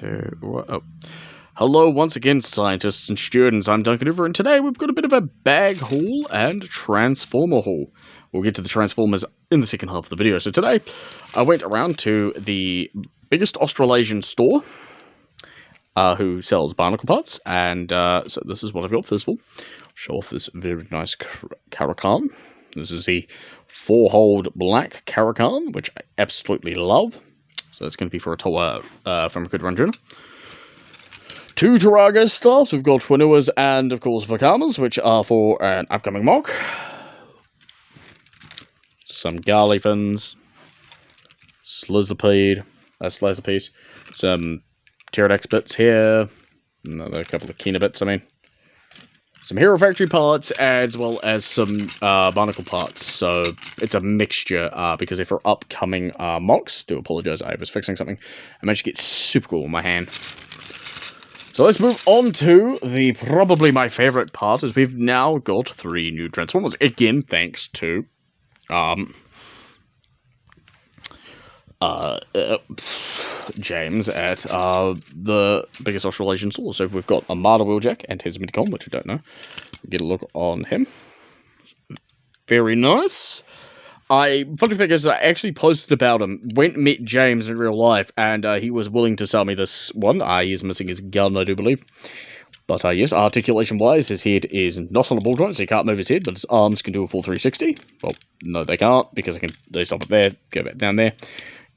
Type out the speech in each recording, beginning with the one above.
Oh. Hello once again, scientists and students. I'm Duncan Hoover, and today we've got a bit of a bag haul and transformer haul. We'll get to the transformers in the second half of the video. So today, I went around to the biggest Australasian store, who sells barnacle parts, and so this is what I've got. First of all, show off this very nice Caracan. This is the 4-hold black Caracan, which I absolutely love. So it's going to be for a tour from a good run journal. 2 Tarago staffs. We've got Winuas and, of course, Vakamas, which are for an upcoming mock. Some Garly fins. Slizopede. Slazopede. Some Pterodax bits here. Another couple of Kena bits, I mean. Some Hero Factory parts, as well as some barnacle parts. So it's a mixture, because if for upcoming mocks, do apologise, I was fixing something. I managed to get super cool in my hand. So let's move on to probably my favourite part, is we've now got 3 new Transformers. Again, thanks to James at the biggest Australasian store. So we've got Armada Wheeljack and his Midcom, which I don't know. Get a look on him. Very nice. Funny thing is, I actually posted about him, went and met James in real life, and he was willing to sell me this one. He's missing his gun, I do believe. But yes, articulation-wise, his head is not on a ball joint, so he can't move his head, but his arms can do a full 360. Well, no, they can't, because they stop it there, go back down there,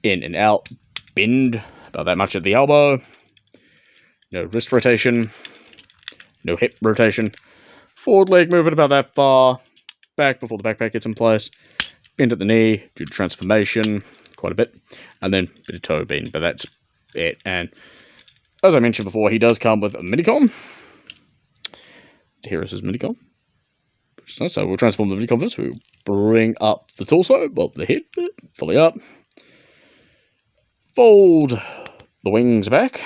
in and out, bend about that much at the elbow, no wrist rotation, no hip rotation, forward leg moving about that far, back before the backpack gets in place, bend at the knee, do transformation, quite a bit, and then a bit of toe bend, but that's it. And as I mentioned before, he does come with a minicom. Here is his minicom. Nice. So we'll transform the minicom first. We'll bring up the torso, well, the head bit, fully up. Fold the wings back.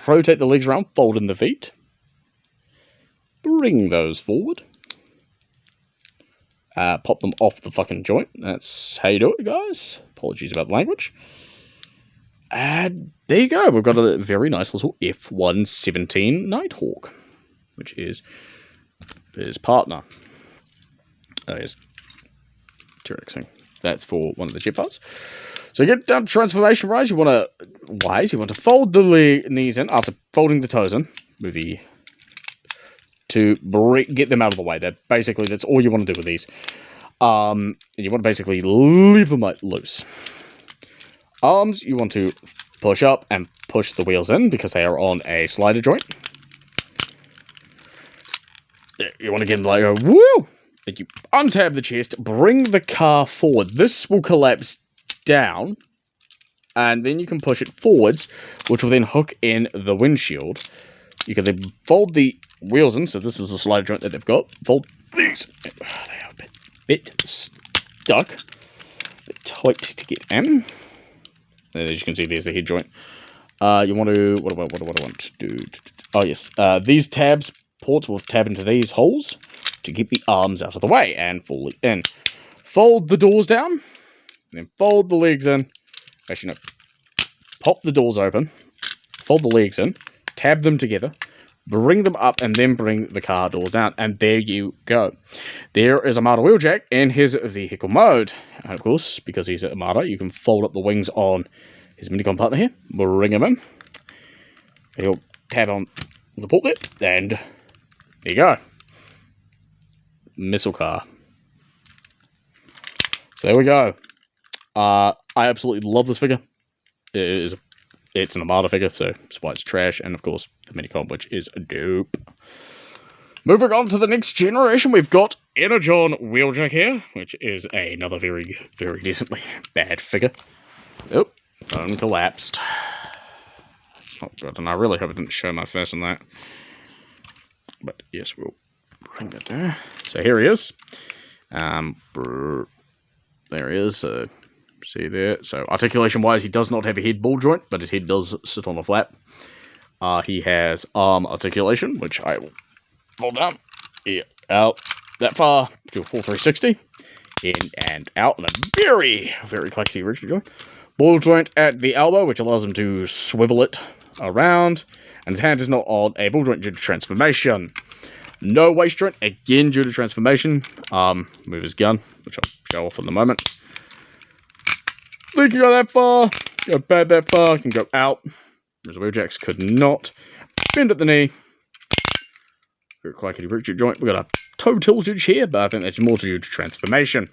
Rotate the legs around, fold in the feet. Bring those forward. Pop them off the fucking joint. That's how you do it, guys. Apologies about the language. And there you go. We've got a very nice little F-117 Nighthawk, which is his partner. His T-Rex thing. That's for one of the jet parts. So you get down to transformation rise. You want to fold the knees in after folding the toes in. To get them out of the way. That's all you want to do with these. You want to basically leave them loose. Arms, you want to push up and push the wheels in because they are on a slider joint. You want to get them like a woo! You untab the chest, bring the car forward. This will collapse down, and then you can push it forwards, which will then hook in the windshield. You can then fold the wheels in, so this is the slider joint that they've got. Fold these. They are a bit stuck. A bit tight to get in. And as you can see, there's the head joint. You want to... What do I want to do? Oh, yes. These ports will tab into these holes to keep the arms out of the way and fully in. Fold the doors down. Then fold the legs in. Actually, no. Pop the doors open. Fold the legs in. Tab them together, bring them up, and then bring the car doors down. And there you go. There is Armada Wheeljack in his vehicle mode. And of course, because he's at Armada, you can fold up the wings on his minicom partner here, bring him in. He'll tab on the port there, and there you go. Missile car. So there we go. I absolutely love this figure. It's an Armada figure, so that's why it's trash, and of course, the minicom, which is dope. Moving on to the next generation, we've got Energon Wheeljack here, which is another very, very decently bad figure. Oh, bone collapsed. It's not good, and I really hope it didn't show my face on that. But yes, we'll bring that there. So here he is. There he is. See there, so articulation-wise, he does not have a head ball joint, but his head does sit on a flap. He has arm articulation, which I will fold down, out that far, do a full 360, in and out, and a very, very classy original joint. Ball joint at the elbow, which allows him to swivel it around. And his hand is not on a ball joint due to transformation. No waist joint, again due to transformation. Move his gun, which I'll show off in a moment. Think you go that far, go bad that far, can go out. Whereas Wheeljacks could not. Bend at the knee. Clackety root joint. We've got a toe tiltage here, but I think that's more due to transformation.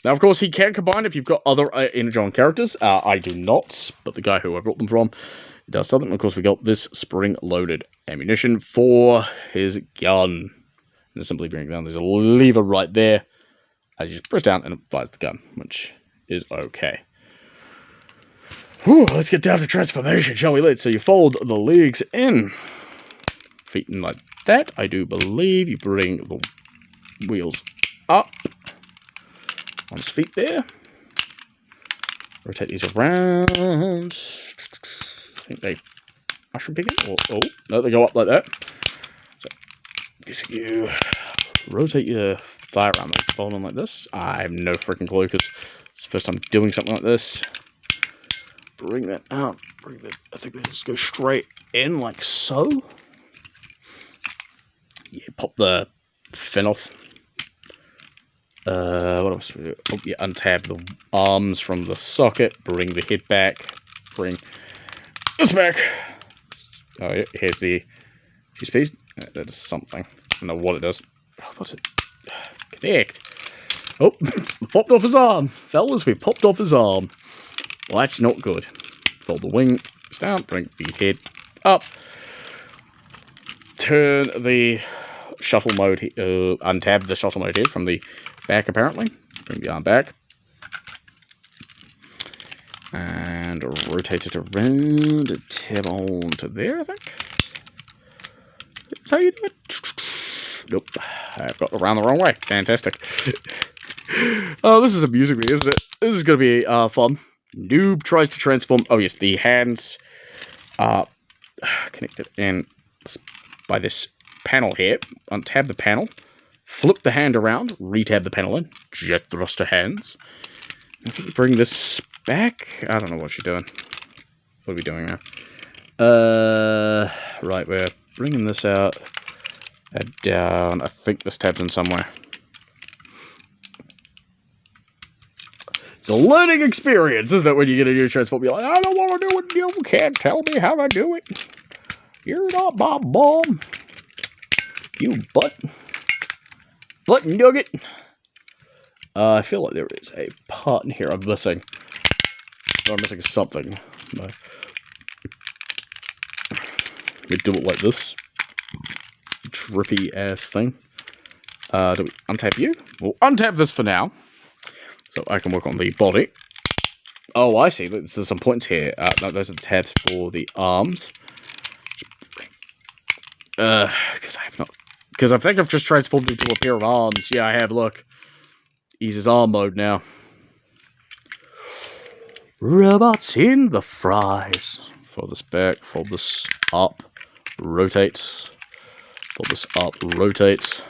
Now, of course, he can combine if you've got other Energon characters. I do not, but the guy who I brought them from does something. Of course, we got this spring-loaded ammunition for his gun. And simply bring it down. There's a lever right there. As you just press down and it fires the gun, which is okay. Whew, let's get down to transformation, shall we? So you fold the legs in. Feet in like that, I do believe. You bring the wheels up on his feet there. Rotate these around. I think they mushroom begin. Oh, no, they go up like that. So, guess you rotate your thigh around, like fold on like this. I have no freaking clue because it's the first time doing something like this. Bring that out. Bring that. I think they just go straight in like so. Yeah, pop the fin off. What else do we do? Oh, yeah, untab the arms from the socket. Bring the head back. Bring this back. Oh, yeah, here's the cheese piece. That is something. I don't know what it does. Oh, what's it? Connect. Oh, popped off his arm. Fellas, we popped off his arm. Well, that's not good. Fold the wings down. Bring the head up. Turn the shuttle mode, untab the shuttle mode here from the back apparently. Bring the arm back. And rotate it around and tab on to there, I think. That's how you do it. Nope. I've got around the wrong way. Fantastic. Oh, this is a music video, isn't it? This is going to be fun. Noob tries to transform. Oh, yes, the hands are connected in by this panel here. Untab the panel, flip the hand around, retab the panel in, jet thruster hands. I think we bring this back. I don't know what you're doing. What are we doing now? Right, we're bringing this out and down. I think this tab's in somewhere. It's a learning experience, isn't it, when you get a new transform? You're like, I don't want to do it. You can't tell me how to do it. You're not my mom. You butt nugget. I feel like there is a part in here I'm missing. Oh, I'm missing something. No. We do it like this. Trippy ass thing. Do we untap you? We'll untap this for now. So I can work on the body. Oh, I see. There's some points here. No, those are the tabs for the arms. Because I think I've just transformed into a pair of arms. Yeah, I have, look. He's his arm mode now. Robots in the fries. Fold this back, fold this up, rotate. Fold this up, rotate.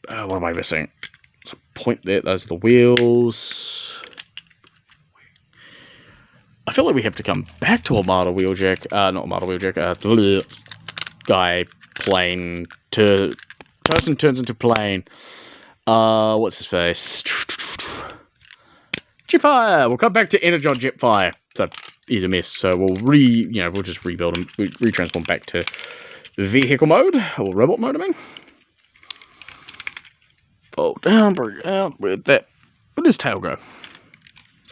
What am I missing? There's a point there, those are the wheels. I feel like we have to come back to a model wheeljack. Not a model wheeljack. Guy, plane, person turns into plane. What's his face? Jetfire! We'll come back to Energon Jetfire. So, he's a mess. So, we'll just rebuild him, retransform back to vehicle mode, or robot mode, I mean. Fold down, bring it out, where'd his tail go?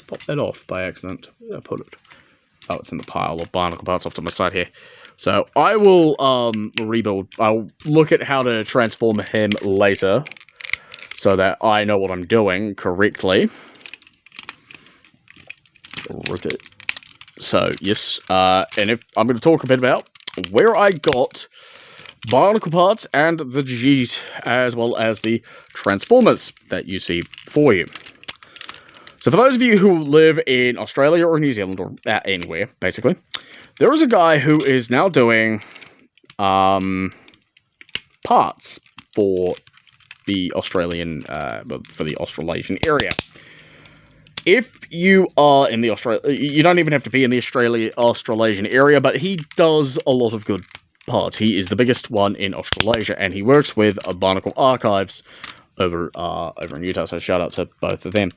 Pop that off by accident. Where did I put it? Oh, it's in the pile of barnacle parts off to my side here. So, I will, rebuild. I'll look at how to transform him later, so that I know what I'm doing correctly. Rotate. So, yes, and if I'm going to talk a bit about where I got barnacle parts and the G, as well as the transformers that you see for you. So for those of you who live in Australia or New Zealand or anywhere, basically, there is a guy who is now doing parts for the Australian, for the Australasian area. if you are in the you don't even have to be in the Australasian area, but he does a lot of good parts. He is the biggest one in Australasia, and he works with Barnacle Archives over in Utah, so shout out to both of them.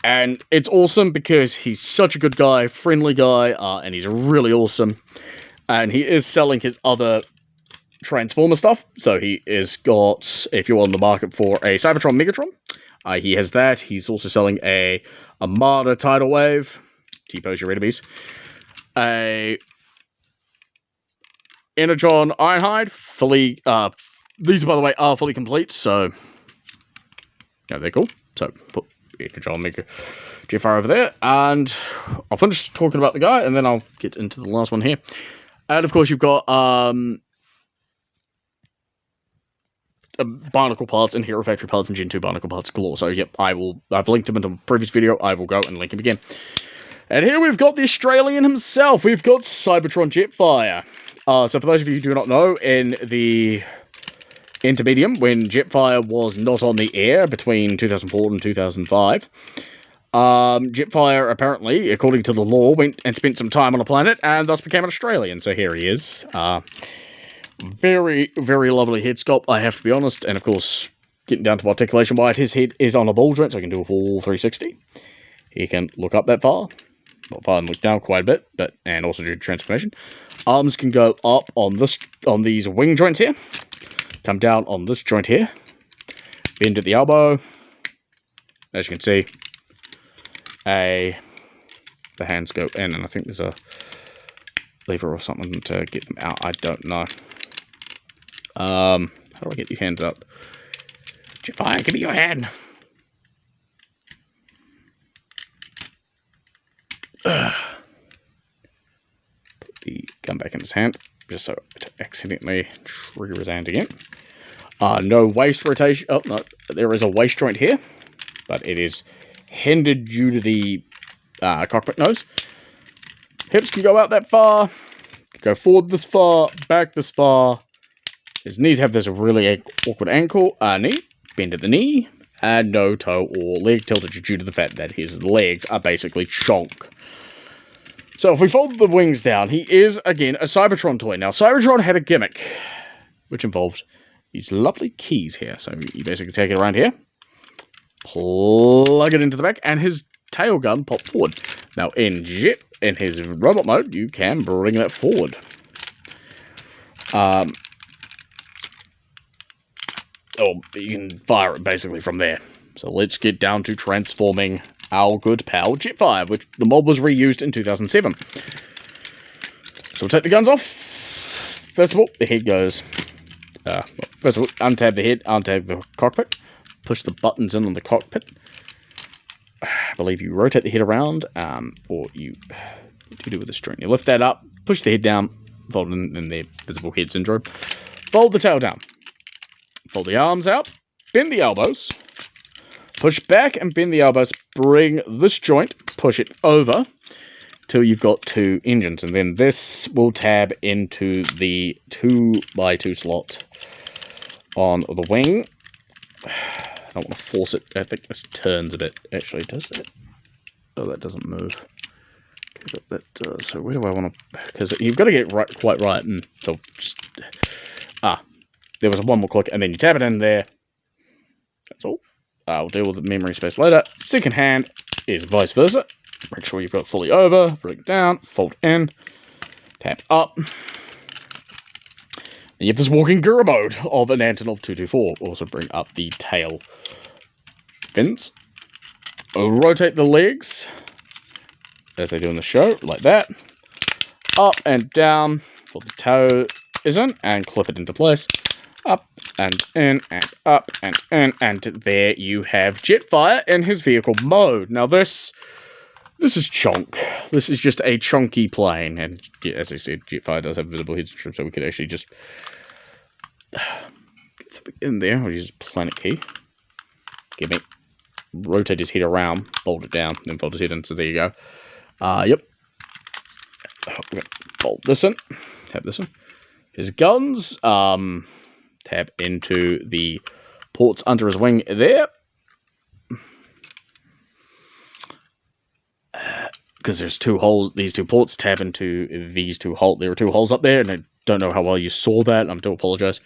And it's awesome because he's such a good guy, friendly guy, and he's really awesome. And he is selling his other Transformer stuff, so he is got, if you're on the market for a Cybertron Megatron, he has that. He's also selling a Armada Tidal Wave, T-pose your enemies, a Energon Ironhide, fully, these by the way are fully complete, so, yeah, they're cool. So, put Energon Mega Jetfire over there, and I'll finish talking about the guy, and then I'll get into the last one here. And of course you've got, Barnacle parts and Hero Factory parts and Gen 2 Barnacle parts galore. So, yep, I've linked him in the previous video. I will go and link him again. And here we've got the Australian himself. We've got Cybertron Jetfire. So, for those of you who do not know, in the Intermedium, when Jetfire was not on the air between 2004 and 2005, Jetfire, apparently, according to the law, went and spent some time on a planet and thus became an Australian. So, here he is. Very, very lovely head sculpt, I have to be honest. And of course, getting down to articulation-wise, his head is on a ball joint, so I can do a full 360. He can look up that far. Not far and look down quite a bit, and also do transformation. Arms can go up on these wing joints here. Come down on this joint here. Bend at the elbow. As you can see, the hands go in, and I think there's a lever or something to get them out. I don't know. How do I get these hands up? Jetfire, give me your hand. Put the gun back in his hand, just so it accidentally trigger his hand again. No waist rotation. Oh, no, there is a waist joint here, but it is hindered due to the cockpit nose. Hips can go out that far, go forward this far, back this far. His knees have this really awkward knee, bend at the knee, and no toe or leg tilted due to the fact that his legs are basically chonk. So if we fold the wings down, he is, again, a Cybertron toy. Now, Cybertron had a gimmick, which involved these lovely keys here. So you basically take it around here, plug it into the back, and his tail gun pops forward. Now, in his robot mode, you can bring that forward. You can fire it basically from there. So let's get down to transforming our good pal Jetfire, which the mod was reused in 2007. So we'll take the guns off. First of all, the head goes... first of all, untab the head, untab the cockpit. Push the buttons in on the cockpit. I believe you rotate the head around, or you... What do you do with the string? You lift that up, push the head down, fold in the visible head syndrome. Fold the tail down. Fold the arms out, bend the elbows, push back and bend the elbows, bring this joint, push it over till you've got two engines, and then this will tab into the 2x2 slot on the wing. I don't want to force it. I think this turns a bit. Actually, does it? Oh, that doesn't move. That does. So where do I want to... Because you've got to get quite right. And so just... there was one more click, and then you tap it in there. That's all. I'll deal with the memory space later. Second hand is vice versa. Make sure you've got it fully over. Bring it down. Fold in. Tap up. And you have this walking Guru mode of an Antonov 224. Also bring up the tail fins. Rotate the legs, as they do in the show, like that. Up and down. Pull the toe is in, and clip it into place. Up and in, and up and in, and there you have Jetfire in his vehicle mode. Now this is chonk. This is just a chunky plane, and as I said, Jetfire does have visible head strip, so we could actually just get something in there. We'll use planet key. Rotate his head around, fold it down, then fold his head in. So there you go. Yep. We're gonna fold this in. Tap this in. His guns. Tap into the ports under his wing there. because there's two holes, these two ports tap into these two holes. There are two holes up there, and I don't know how well you saw that. I do apologize.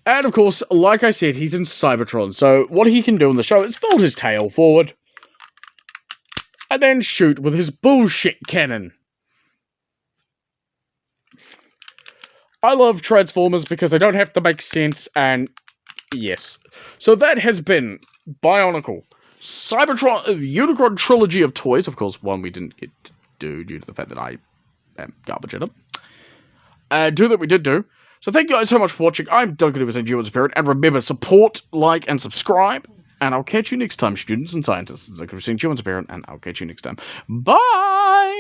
And of course, like I said, he's in Cybertron, so what he can do in the show is fold his tail forward, and then shoot with his bullshit cannon. I love Transformers because they don't have to make sense, and yes. So that has been Bionicle, Cybertron, Unicron trilogy of toys. Of course, one we didn't get to do due to the fact that I am garbage at them. Two that we did do. So thank you guys so much for watching. I'm Duncan of Endurance Spirit, and remember, support, like, and subscribe. And I'll catch you next time, students and scientists. Duncan of Endurance Spirit, and I'll catch you next time. Bye!